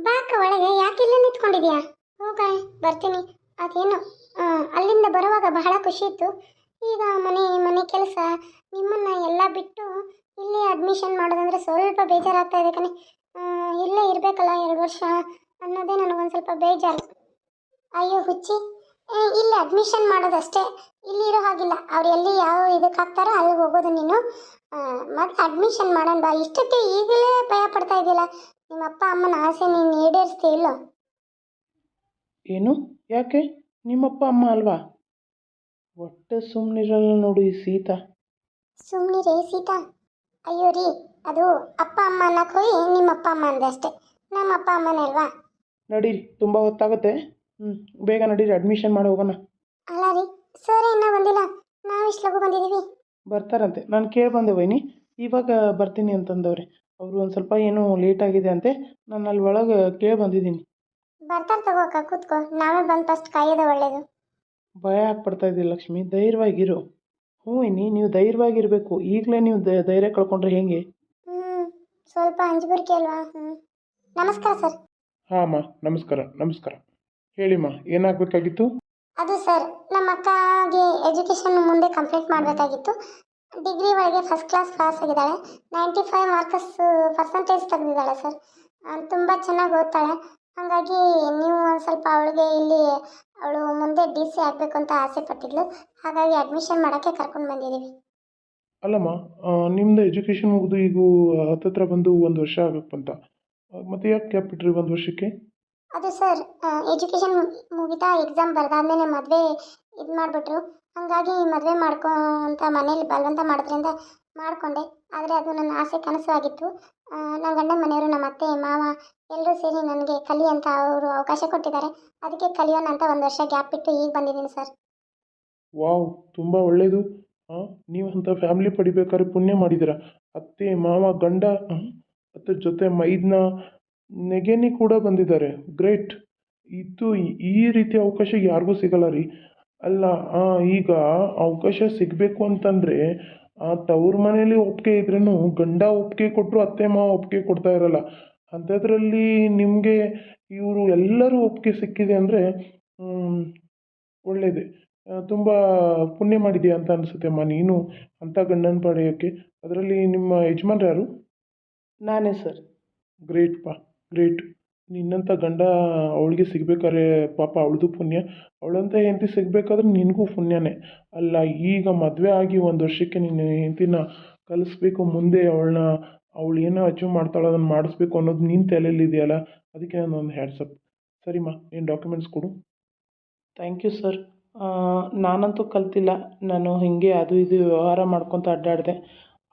ಬಾಕ ಒಳಗೆ ಯಾಕೆ ಇಲ್ಲೇ ನಿಂತ್ಕೊಂಡಿದ್ಯಾ? ಹೋಗ, ಬರ್ತೀನಿ. ಅದೇನು ಅಲ್ಲಿಂದ ಬರುವಾಗ ಬಹಳ ಖುಷಿ ಇತ್ತು. ಈಗ ಮನೆ ಮನೆ ಕೆಲಸ ನಿಮ್ಮನ್ನ ಎಲ್ಲ ಬಿಟ್ಟು ಇಲ್ಲಿ ಅಡ್ಮಿಷನ್ ಮಾಡೋದಂದ್ರೆ ಸ್ವಲ್ಪ ಬೇಜಾರಾಗ್ತಾ ಇದೆ ಕಣೆ. ಇಲ್ಲೇ ಇರಬೇಕಲ್ಲ 2 ವರ್ಷ ಅನ್ನೋದೇ ನನಗೊಂದು ಸ್ವಲ್ಪ ಬೇಜಾರು. ಅಯ್ಯೋ ಹುಚ್ಚಿ, ಇಲ್ಲಿ ಅಡ್ಮಿಷನ್ ಮಾಡೋದಷ್ಟೇ, ಇಲ್ಲಿ ಇರೋ ಹಾಗಿಲ್ಲ. ಅವ್ರು ಎಲ್ಲಿ ಯಾವ ಇದಕ್ಕೆ ಹಾಕ್ತಾರೋ ಅಲ್ಲಿಗೆ ಹೋಗೋದು ನೀನು. ಮತ್ತೆ ಅಡ್ಮಿಷನ್ ಮಾಡೋಣ ಬಾ. ಇಷ್ಟಕ್ಕೆ ಈಗಲೇ ಭಯ ಪಡ್ತಾ ಇದೆಯಲ್ಲ, ನಿಮ್ಮ ಅಪ್ಪ ಅಮ್ಮನ ಆಸೆ ನೀನು ಈಡೇರಿಸ್ತೀಯ ಇಲ್ಲೋ? ಏನು? ಯಾಕೆ? ನಿಮ್ಮಪ್ಪ ಅಮ್ಮ ಅಲ್ವಾ? ಒಟ್ಟೆ ಸುಮ್ಮನಿರಲ್ಲ ನೋಡು ಈ ಸೀತಾ. ಸುಮ್ಮನಿರೇ ಸೀತಾ. ಅಯ್ಯೋ ರೀ, ಅದು ಅಪ್ಪ ಅಮ್ಮ ಅನ್ನಕ್ಕೆ ಹೋಗಿ ನಿಮ್ಮ ಅಪ್ಪ ಅಮ್ಮ ಅಂದೆ ಅಷ್ಟೇ. ನಮ್ಮ ಅಪ್ಪ ಅಮ್ಮನೇ ಅಲ್ವಾ? ನಡೀರಿ, ತುಂಬ ಹೊತ್ತಾಗುತ್ತೆ. ಬೇಗ ನಡೀರಿ, ಅಡ್ಮಿಷನ್ ಮಾಡಿ ಹೋಗೋಣ. ಅಲ್ಲ ರೀ, ಸರ್ ಇನ್ನೂ ಬಂದಿಲ್ಲ, ನಾವು ಇಷ್ಟು ಲಗು ಬಂದಿದ್ದೀವಿ. ಬರ್ತಾರಂತೆ, ನಾನು ಕೇಳಿ ಬಂದೆ ವೈನಿ, ಇವಾಗ ಬರ್ತೀನಿ ಅಂತಂದವ್ರೆ. ಅವರು ಒಂದು ಸ್ವಲ್ಪ ಏನೋ ಲೇಟ್ ಆಗಿದೆ ಅಂತೆ, ನಾನು ಅಲ್ಲಿ ಒಳಗೆ ಕೇಳಿ ಬಂದಿದ್ದೀನಿ. ಬರ್ತಾರೆ ತಗೋಕ, ಕೂತ್ಕೋ. ನಾವೇ ಬಂದು ಫಸ್ಟ್ ಕಾಯೋದು ಒಳ್ಳೇದು. ಭಯ ಆಗ್ಬಿಡ್ತಾ ಇದ್ದಿಲ್ಲ ಲಕ್ಷ್ಮಿ, ಧೈರ್ಯವಾಗಿರು. ಹ್ಞೂ ವೈನಿ, ನೀವು ಧೈರ್ಯವಾಗಿರಬೇಕು. ಈಗಲೇ ನೀವು ಧೈರ್ಯ ಕಳ್ಕೊಂಡ್ರೆ ಹೇಗೆ? ಸ್ವಲ್ಪ ಅಂಜಬರ್ಕೆ ಅಲ್ವಾ? ನಮಸ್ಕಾರ ಸರ್. ಹಾಂ ಅಮ್ಮ, ನಮಸ್ಕಾರ ನಮಸ್ಕಾರ. ಹೇಳಿಮ್ಮ, ಏನಾಗಬೇಕಾಗಿತ್ತು? ಅದು ಸರ್, ನಮ್ಮ ಅಕ್ಕಗೆ ಎಜುಕೇಷನ್ ಮುಂದೆ ಕಂಪ್ಲೀಟ್ ಮಾಡಬೇಕಾಗಿತ್ತು. ಡಿಗ್ರಿ ಒಳಗೆ ಫಸ್ಟ್ ಕ್ಲಾಸ್ ಪಾಸ್ ಆಗಿದ್ದಾಳೆ. 95 ಮಾರ್ಕ್ಸ್ ಪರ್ಸೆಂಟೇಜ್ ತೆಗೆದಿದ್ದಾಳೆ ಸರ್. ತುಂಬ ಚೆನ್ನಾಗಿ ಓದ್ತಾಳೆ. ಹಾಗಾಗಿ ನೀವು ಒಂದು ಸ್ವಲ್ಪ ಅವಳಿಗೆ ಇಲ್ಲಿ ಅವಳು ಮುಂದೆ DC ಆಗಬೇಕು ಅಂತ ಆಸೆ ಪಟ್ಟಿದ್ಲು. ಹಾಗಾಗಿ ಅಡ್ಮಿಷನ್ ಮಾಡೋಕ್ಕೆ ಕರ್ಕೊಂಡು ಬಂದಿದ್ದೀವಿ. ಅಲ್ಲಮ್ಮ, ನಿಮ್ಮದು ಎಜುಕೇಷನ್ ಮುಗಿದು ಈಗ ಹತ್ತತ್ರ ಬಂದು 1 ವರ್ಷ ಆಗಬೇಕಂತ, ಮತ್ತೆ ಯಾಕೆ ಗ್ಯಾಪ್ ಬಿಟ್ರಿ 1 ವರ್ಷಕ್ಕೆ? ಅದು ಸರ್, ಎಜುಕೇಷನ್ ಮುಗಿತಾ ಎಕ್ಸಾಮ್ ಬರೆದಾದ್ಮೇಲೆ ಮದುವೆ ಇದು ಮಾಡಿಬಿಟ್ರು. ಹಾಗಾಗಿ ಮದುವೆ ಮಾಡ್ಕೊ ಅಂತ ಮನೇಲಿ ಬಲವಂತ ಮಾಡೋದ್ರಿಂದ ಮಾಡಿಕೊಂಡೆ. ಆದರೆ ಅದು ನನ್ನ ಆಸೆ ಕನಸು ಆಗಿತ್ತು. ನನ್ನ ಗಂಡನ ಮನೆಯವರು, ನಮ್ಮ ಅತ್ತೆ ಮಾವ ಎಲ್ಲರೂ ಸೇರಿ ನನಗೆ ಕಲಿ ಅಂತ ಅವರು ಅವಕಾಶ ಕೊಟ್ಟಿದ್ದಾರೆ. ಅದಕ್ಕೆ ಕಲಿಯೋಣ ಅಂತ 1 ವರ್ಷ ಗ್ಯಾಪ್ ಬಿಟ್ಟು ಈಗ ಬಂದಿದ್ದೀನಿ ಸರ್. ವಾವ್, ತುಂಬ ಒಳ್ಳೆಯದು. ಹಾಂ, ನೀವು ಅಂಥ ಫ್ಯಾಮಿಲಿ ಪಡಿಬೇಕಾದ್ರೆ ಪುಣ್ಯ ಮಾಡಿದ್ದೀರ. ಅತ್ತೆ ಮಾವ ಗಂಡ, ಅದ್ರ ಜೊತೆ ಮೈದ್ನ ನೆಗೆನಿ ಕೂಡ ಬಂದಿದ್ದಾರೆ. ಗ್ರೇಟ್. ಇದು ಈ ರೀತಿ ಅವಕಾಶ ಯಾರಿಗೂ ಸಿಗಲ್ಲ ರೀ. ಅಲ್ಲ, ಈಗ ಅವಕಾಶ ಸಿಗಬೇಕು ಅಂತಂದರೆ ತವ್ರ ಮನೇಲಿ ಒಪ್ಪಿಗೆ ಇದ್ರೂ ಗಂಡ ಒಪ್ಪಿಗೆ ಕೊಟ್ಟರು ಅತ್ತೆ ಮಾವ ಒಪ್ಪಿಗೆ ಕೊಡ್ತಾ ಇರಲ್ಲ. ಅಂಥದ್ರಲ್ಲಿ ನಿಮಗೆ ಇವರು ಎಲ್ಲರೂ ಒಪ್ಪಿಗೆ ಸಿಕ್ಕಿದೆ ಅಂದರೆ ಒಳ್ಳೆಯದೇ. ತುಂಬ ಪುಣ್ಯ ಮಾಡಿದೆಯಾ ಅಂತ ಅನಿಸುತ್ತೆ ಅಮ್ಮ ನೀನು ಅಂಥ ಗಂಡನ ಪಡೆಯೋಕ್ಕೆ. ಅದರಲ್ಲಿ ನಿಮ್ಮ ಯಜಮಾನ್ರು ಯಾರು? ನಾನೇ ಸರ್. ಗ್ರೇಟ್ ಪಾ, ಗ್ರೇಟ್. ನಿನ್ನಂಥ ಗಂಡ ಅವಳಿಗೆ ಸಿಗಬೇಕಾದ್ರೆ ಪಾಪ ಅವಳದು ಪುಣ್ಯ, ಅವಳಂಥ ಹೆಂಡತಿ ಸಿಗಬೇಕಾದ್ರೆ ನಿನಗೂ ಪುಣ್ಯನೇ. ಅಲ್ಲ, ಈಗ ಮದುವೆ ಆಗಿ 1 ವರ್ಷಕ್ಕೆ ನೀನು ಹೆಂಡತಿನ ಕಲಿಸ್ಬೇಕು, ಮುಂದೆ ಅವಳು ಏನೋ ಅಚೀವ್ ಮಾಡ್ತಾಳೋ ಅದನ್ನು ಮಾಡಿಸ್ಬೇಕು ಅನ್ನೋದು ನಿನ್ನ ತಲೆಯಲ್ಲಿ ಇದೆಯಲ್ಲ, ಅದಕ್ಕೆ ನಾನೊಂದು ಹ್ಯಾಟ್ಸಪ್. ಸರಿಮ್ಮ, ನೀನು ಡಾಕ್ಯುಮೆಂಟ್ಸ್ ಕೊಡು. Thank you sir. ನಾನಂತೂ ಕಲ್ತಿಲ್ಲ, ನಾನು ಹೀಗೆ ಅದು ಇದು ವ್ಯವಹಾರ ಮಾಡ್ಕೊತ ಅಡ್ಡಾಡಿದೆ.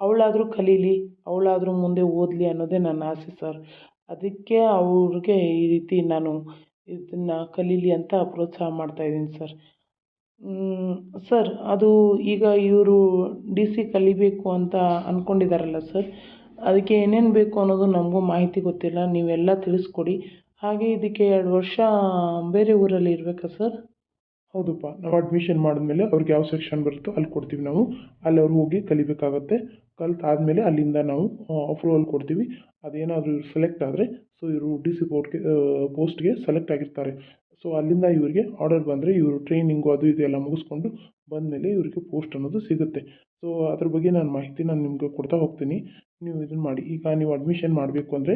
ಅವಳಾದರೂ ಕಲೀಲಿ, ಅವಳಾದರೂ ಮುಂದೆ ಓದಲಿ ಅನ್ನೋದೇ ನನ್ನ ಆಸೆ ಸರ್. ಅದಕ್ಕೆ ಅವ್ರಿಗೆ ಈ ರೀತಿ ನಾನು ಇದನ್ನು ಕಲೀಲಿ ಅಂತ ಪ್ರೋತ್ಸಾಹ ಮಾಡ್ತಾಯಿದ್ದೀನಿ ಸರ್. ಸರ್, ಅದು ಈಗ ಇವರು DC ಕಲಿಬೇಕು ಅಂತ ಅಂದ್ಕೊಂಡಿದ್ದಾರಲ್ಲ ಸರ್, ಅದಕ್ಕೆ ಏನೇನು ಬೇಕು ಅನ್ನೋದು ನಮಗೂ ಮಾಹಿತಿ ಗೊತ್ತಿಲ್ಲ, ನೀವೆಲ್ಲ ತಿಳಿಸ್ಕೊಡಿ. ಹಾಗೆ ಇದಕ್ಕೆ 2 ವರ್ಷ ಬೇರೆ ಊರಲ್ಲಿ ಇರಬೇಕಾ ಸರ್? ಹೌದಪ್ಪ, ನಾವು ಅಡ್ಮಿಷನ್ ಮಾಡಿದ್ಮೇಲೆ ಅವ್ರಿಗೆ ಯಾವ ಸೆಕ್ಷನ್ ಬರುತ್ತೋ ಅಲ್ಲಿ ಕೊಡ್ತೀವಿ ನಾವು. ಅಲ್ಲಿ ಅವ್ರು ಹೋಗಿ ಕಲಿಬೇಕಾಗತ್ತೆ. ಕಲಿತಾದ್ಮೇಲೆ ಅಲ್ಲಿಂದ ನಾವು ಅಪ್ರೂವಲ್ ಕೊಡ್ತೀವಿ. ಅದೇನಾದರೂ ಇವ್ರು ಸೆಲೆಕ್ಟ್ ಆದರೆ, ಸೊ ಇವರು DC ಪೋಸ್ಟ್ಗೆ ಸೆಲೆಕ್ಟ್ ಆಗಿರ್ತಾರೆ. ಸೊ ಅಲ್ಲಿಂದ ಇವರಿಗೆ ಆರ್ಡರ್ ಬಂದರೆ ಇವರು ಟ್ರೈನಿಂಗು ಅದು ಇದು ಎಲ್ಲ ಮುಗಿಸ್ಕೊಂಡು ಬಂದಮೇಲೆ ಇವರಿಗೆ ಪೋಸ್ಟ್ ಅನ್ನೋದು ಸಿಗುತ್ತೆ. ಸೊ ಅದ್ರ ಬಗ್ಗೆ ನಾನು ಮಾಹಿತಿ ನಿಮಗೆ ಕೊಡ್ತಾ ಹೋಗ್ತೀನಿ. ನೀವು ಇದನ್ನು ಮಾಡಿ. ಈಗ ನೀವು ಅಡ್ಮಿಷನ್ ಮಾಡಬೇಕು ಅಂದರೆ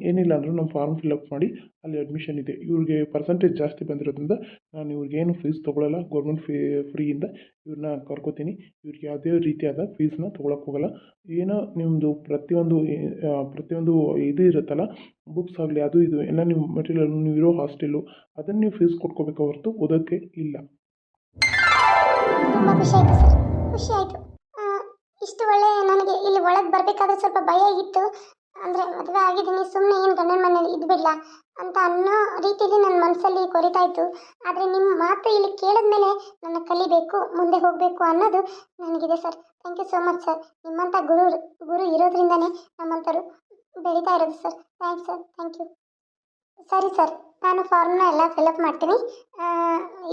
ಏನಿಲ್ಲ ಅಂದರೂ ನಮ್ಮ ಫಾರ್ಮ್ ಫಿಲಪ್ ಮಾಡಿ, ಅಲ್ಲಿ ಅಡ್ಮಿಷನ್ ಇದೆ. ಇವ್ರಿಗೆ ಪರ್ಸೆಂಟೇಜ್ ಜಾಸ್ತಿ ಬಂದಿರೋದ್ರಿಂದ ನಾನು ಇವ್ರಿಗೇನು ಫೀಸ್ ತೊಗೊಳ್ಳಲ್ಲ. ಗೌರ್ಮೆಂಟ್ ಫ್ರೀಯಿಂದ ಇವ್ರನ್ನ ಕರ್ಕೋತೀನಿ. ಇವ್ರಿಗೆ ಯಾವುದೇ ರೀತಿಯಾದ ಫೀಸನ್ನ ತೊಗೊಳಕ್ಕೆ ಹೋಗಲ್ಲ. ಏನೋ ನಿಮ್ಮದು ಪ್ರತಿಯೊಂದು ಇದು ಇರುತ್ತಲ್ಲ, ಬುಕ್ಸ್ ಆಗಲಿ ಅದು ಇದು ಎಲ್ಲ ನೀವು ಮೆಟೀರಿಯಲ್, ನೀವು ಇರೋ ಹಾಸ್ಟೆಲು ಅದನ್ನು ನೀವು ಫೀಸ್ ಕೊಟ್ಕೋಬೇಕು ಹೊರತು ಓದೋಕ್ಕೆ ಇಲ್ಲ. ತುಂಬ ಖುಷಿ ಆಯಿತು ಸರ್, ಖುಷಿ ಆಯಿತು. ಇಷ್ಟು ಒಳ್ಳೆ, ನನಗೆ ಇಲ್ಲಿ ಒಳಗೆ ಬರಬೇಕಾದ್ರೆ ಸ್ವಲ್ಪ ಭಯ ಇತ್ತು. ಅಂದರೆ ಮದುವೆ ಆಗಿದ್ದೀನಿ, ಸುಮ್ಮನೆ ಏನು ಗಂಡನ ಮನೇಲಿ ಇದ್ಬಿಡ್ಲ ಅಂತ ಅನ್ನೋ ರೀತಿಯಲ್ಲಿ ನನ್ನ ಮನಸ್ಸಲ್ಲಿ ಕೊರಿತಾ ಇತ್ತು. ಆದರೆ ನಿಮ್ಮ ಮಾತು ಇಲ್ಲಿ ಕೇಳಿದ್ಮೇಲೆ ನನ್ನ ಕಲಿಬೇಕು, ಮುಂದೆ ಹೋಗಬೇಕು ಅನ್ನೋದು ನನಗಿದೆ sir. Thank you so much sir. ನಿಮ್ಮಂಥ ಗುರು ಇರೋದ್ರಿಂದನೇ ನಮ್ಮಂಥವ್ರು ಬೆಳೀತಾ ಇರೋದು ಸರ್. Thanks sir, thank you. ಸರಿ ಸರ್, ನಾನು ಫಾರ್ಮ್ನ ಎಲ್ಲ ಫಿಲಪ್ ಮಾಡ್ತೀನಿ.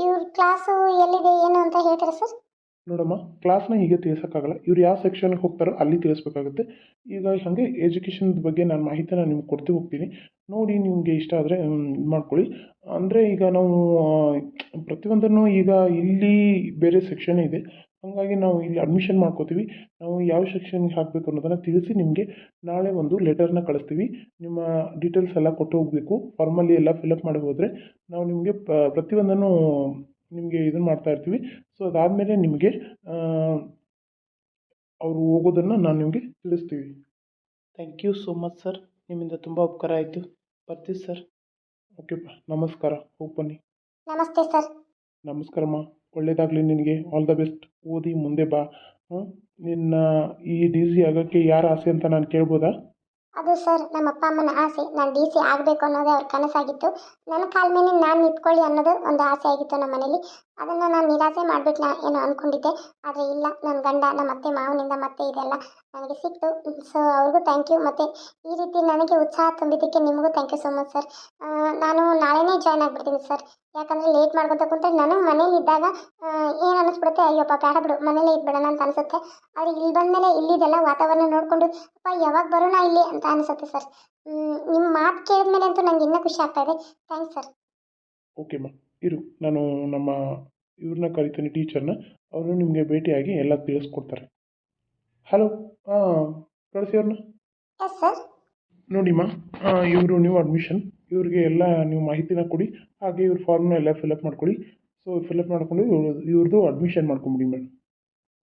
ಇವ್ರ ಕ್ಲಾಸು ಎಲ್ಲಿದೆ ಏನು ಅಂತ ಹೇಳ್ತೀರಾ ಸರ್? ನೋಡಮ್ಮ, ಕ್ಲಾಸ್ನ ಹೀಗೆ ತಿಳಿಸೋಕ್ಕಾಗಲ್ಲ. ಇವ್ರು ಯಾವ ಸೆಕ್ಷನ್ಗೆ ಹೋಗ್ತಾರೋ ಅಲ್ಲಿ ತಿಳಿಸ್ಬೇಕಾಗುತ್ತೆ. ಈಗ ಹಾಗೆ ಎಜುಕೇಷನ್ ಬಗ್ಗೆ ನಾನು ಮಾಹಿತಿನ ನಿಮ್ಗೆ ಕೊಡ್ತಾ ಹೋಗ್ತೀನಿ. ನೋಡಿ ನಿಮಗೆ ಇಷ್ಟ ಆದರೆ ಇದು ಮಾಡ್ಕೊಳ್ಳಿ. ಅಂದರೆ ಈಗ ನಾವು ಪ್ರತಿಯೊಂದನ್ನು ಈಗ ಇಲ್ಲಿ ಬೇರೆ ಸೆಕ್ಷನ್ ಇದೆ. ಹಾಗಾಗಿ ನಾವು ಇಲ್ಲಿ ಅಡ್ಮಿಷನ್ ಮಾಡ್ಕೋತೀವಿ. ನಾವು ಯಾವ ಸೆಕ್ಷನ್ಗೆ ಹಾಕಬೇಕು ಅನ್ನೋದನ್ನು ತಿಳಿಸಿ ನಿಮಗೆ ನಾಳೆ ಒಂದು ಲೆಟರ್ನ ಕಳಿಸ್ತೀವಿ. ನಿಮ್ಮ ಡೀಟೇಲ್ಸ್ ಎಲ್ಲ ಕೊಟ್ಟು ಹೋಗಬೇಕು. ಫಾರ್ಮಲ್ಲಿ ಎಲ್ಲ ಫಿಲಪ್ ಮಾಡಿ ಹೋದರೆ ನಾವು ನಿಮಗೆ ಪ್ರತಿಯೊಂದನ್ನು ನಿಮಗೆ ಇದನ್ನು ಮಾಡ್ತಾ ಇರ್ತೀವಿ. ಸೊ ಅದಾದಮೇಲೆ ನಿಮಗೆ ಅವರು ಹೋಗೋದನ್ನು ನಾನು ನಿಮಗೆ ತಿಳಿಸ್ತೀವಿ. Thank you so much sir. ನಿಮ್ಮಿಂದ ತುಂಬ ಉಪಕಾರ ಆಯಿತು. ಬರ್ತೀವಿ ಸರ್. ಓಕೆಪ್ಪ, ನಮಸ್ಕಾರ. ಹೋಗಿ ಬನ್ನಿ. ನಮಸ್ತೆ ಸರ್. ನಮಸ್ಕಾರಮ್ಮ. ಒಳ್ಳೆಯದಾಗಲಿ ನಿನಗೆ. All the best. ಓದಿ ಮುಂದೆ ಬಾ. ನಿನ್ನ ಈ ಡಿ ಸಿ ಆಗೋಕ್ಕೆ ಯಾರ ಆಸೆ ಅಂತ ನಾನು ಕೇಳ್ಬೋದಾ? ಅದು ಸರ್ ನಮ್ಮ ಅಪ್ಪ ಅಮ್ಮನ ಆಸೆ. ನಾನು ಡಿ ಸಿ ಆಗಬೇಕು ಅನ್ನೋದೇ ಅವ್ರ ಕನಸಾಗಿತ್ತು. ನನ್ನ ಕಾಲ ಮೇಲೆ ನಾನು ನಿಂತ್ಕೊಳ್ಳಿ ಅನ್ನೋದು ಒಂದು ಆಸೆ ಆಗಿತ್ತು ನಮ್ಮ ಮನೇಲಿ. ಅದನ್ನು ನಾನು ನಿರಾಸೆ ಮಾಡಿಬಿಟ್ಲ ಏನೋ ಅಂದ್ಕೊಂಡಿದ್ದೆ. ಆದರೆ ಇಲ್ಲ, ನನ್ನ ಗಂಡ ನಮ್ಮ ಅತ್ತೆ ಮಾವನಿಂದ ಮತ್ತೆ ಇದೆಲ್ಲ ನನಗೆ ಸಿಕ್ತು. ಸೊ ಅವ್ರಿಗೂ ಥ್ಯಾಂಕ್ ಯು. ಮತ್ತು ಈ ರೀತಿ ನನಗೆ ಉತ್ಸಾಹ ತುಂಬಿದ್ದಕ್ಕೆ ನಿಮಗೂ thank you so much sir. ನಾನು ನಾಳೆನೇ ಜಾಯ್ನ್ ಆಗಿಬಿಡ್ತೀನಿ ಸರ್. ಯಾಕಂದರೆ ಲೇಟ್ ಮಾಡ್ಕೊತ ಕುಂತ್ರೆ ನನಗೆ ಮನೇಲಿ ಇದ್ದಾಗ ಏನು ಅನ್ನಿಸ್ಬಿಡುತ್ತೆ, ಅಯ್ಯಪ್ಪ ಬೇಡ ಬಿಡು ಮನೇಲೇ ಇದ್ಬಿಡೋಣ ಅಂತ ಅನಿಸುತ್ತೆ. ಆದರೆ ಇಲ್ಲಿ ಬಂದಮೇಲೆ ಇಲ್ಲಿದೆಲ್ಲ ವಾತಾವರಣ ನೋಡಿಕೊಂಡು ಅಪ್ಪ ಯಾವಾಗ ಬರೋಣ ಇಲ್ಲಿ ಅಂತ ಅನಿಸುತ್ತೆ ಸರ್. ನಿಮ್ಮ ಮಾತು ಕೇಳಿದ್ಮೇಲೆ ಅಂತೂ ನಂಗೆ ಇನ್ನೂ ಖುಷಿ ಆಗ್ತಾ ಇದೆ. Thanks sir. ಓಕೆಮ್ಮ, ಇರು. ನಾನು ನಮ್ಮ ಇವ್ರನ್ನ ಕರಿತೀನಿ, ಟೀಚರ್ನ. ಅವರು ನಿಮಗೆ ಭೇಟಿಯಾಗಿ ಎಲ್ಲ ತಿಳಿಸ್ಕೊಡ್ತಾರೆ. ಹಲೋ. ಹಾಂ, ಕಳಿಸಿ ಅವ್ರನ್ನ. Yes sir. ನೋಡಿಮ್ಮ, ಇವರು ನ್ಯೂ ಅಡ್ಮಿಷನ್. ಇವ್ರಿಗೆ ಎಲ್ಲ ನೀವು ಮಾಹಿತಿನ ಕೊಡಿ. ಹಾಗೆ ಇವ್ರ ಫಾರ್ಮ್ನ ಎಲ್ಲ ಫಿಲಪ್ ಮಾಡ್ಕೊಳ್ಳಿ. ಸೊ ಫಿಲಪ್ ಮಾಡ್ಕೊಂಡು ಇವ್ರದ್ದು ಅಡ್ಮಿಷನ್ ಮಾಡ್ಕೊಂಬಿಡಿ ಮೇಡಮ್.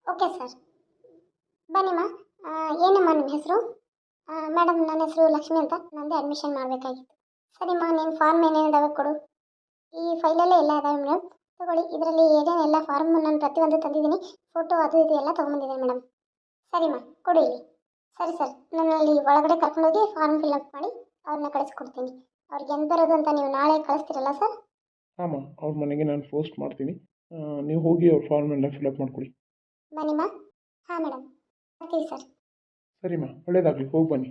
Okay sir. ಬನ್ನಿಮ್ಮ. ಏನಮ್ಮ ನಿಮ್ಮ ಹೆಸರು? ಮೇಡಮ್, ನನ್ನ ಹೆಸರು ಲಕ್ಷ್ಮಿ ಅಂತ. ನಂದೇ ಅಡ್ಮಿಷನ್ ಮಾಡಬೇಕಾಗಿತ್ತು. ಸರಿಮ್ಮ, ನೀನು ಫಾರ್ಮ್ ಏನೇನಿದಾವೆ ಕೊಡು. ಈ ಫೈಲಲ್ಲೇ ಎಲ್ಲ ಇದಾವೆ ಮೇಡಮ್. ತಗೊಳ್ಳಿ. ಇದರಲ್ಲಿ ಏನೇನೆಲ್ಲ ಫಾರ್ಮ್ ನಾನು ಪ್ರತಿಯೊಂದು ತಂದಿದ್ದೀನಿ. ಫೋಟೋ ಅದು ಇದು ಎಲ್ಲ ತೊಗೊಂಬಂದಿದ್ದೀನಿ ಮೇಡಮ್. ಸರಿಮ್ಮ, ಕೊಡಿ ಇಲ್ಲಿ. ಸರಿ ಸರ್, ನನ್ನಲ್ಲಿ ಒಳಗಡೆ ಕರ್ಕೊಂಡೋಗಿ ಫಾರ್ಮ್ ಫಿಲ್ಅಪ್ ಮಾಡಿ ಅವ್ರನ್ನ ಕಳಿಸ್ಕೊಡ್ತೀನಿ. ಅವ್ರಿಗೆ ಎಂದು ಬರೋದು ಅಂತ ನೀವು ನಾಳೆ ಕಳಿಸ್ತೀರಲ್ಲ ಸರ್? ಹಾಂ, ಅವ್ರ ಮನೆಗೆ ನಾನು ಪೋಸ್ಟ್ ಮಾಡ್ತೀನಿ. ನೀವು ಹೋಗಿ ಅವ್ರ ಫಾರ್ಮ್ ಎಲ್ಲ ಫಿಲಪ್ ಮಾಡ್ಕೊಳ್ಳಿ. ಬನ್ನಿಮ್ಮ. ಹಾಂ ಮೇಡಮ್, ಬರ್ತೀವಿ ಸರ್. ಸರಿಮ್ಮ, ಒಳ್ಳೆಯದಾಗಲಿ. ಹೋಗಿ ಬನ್ನಿ.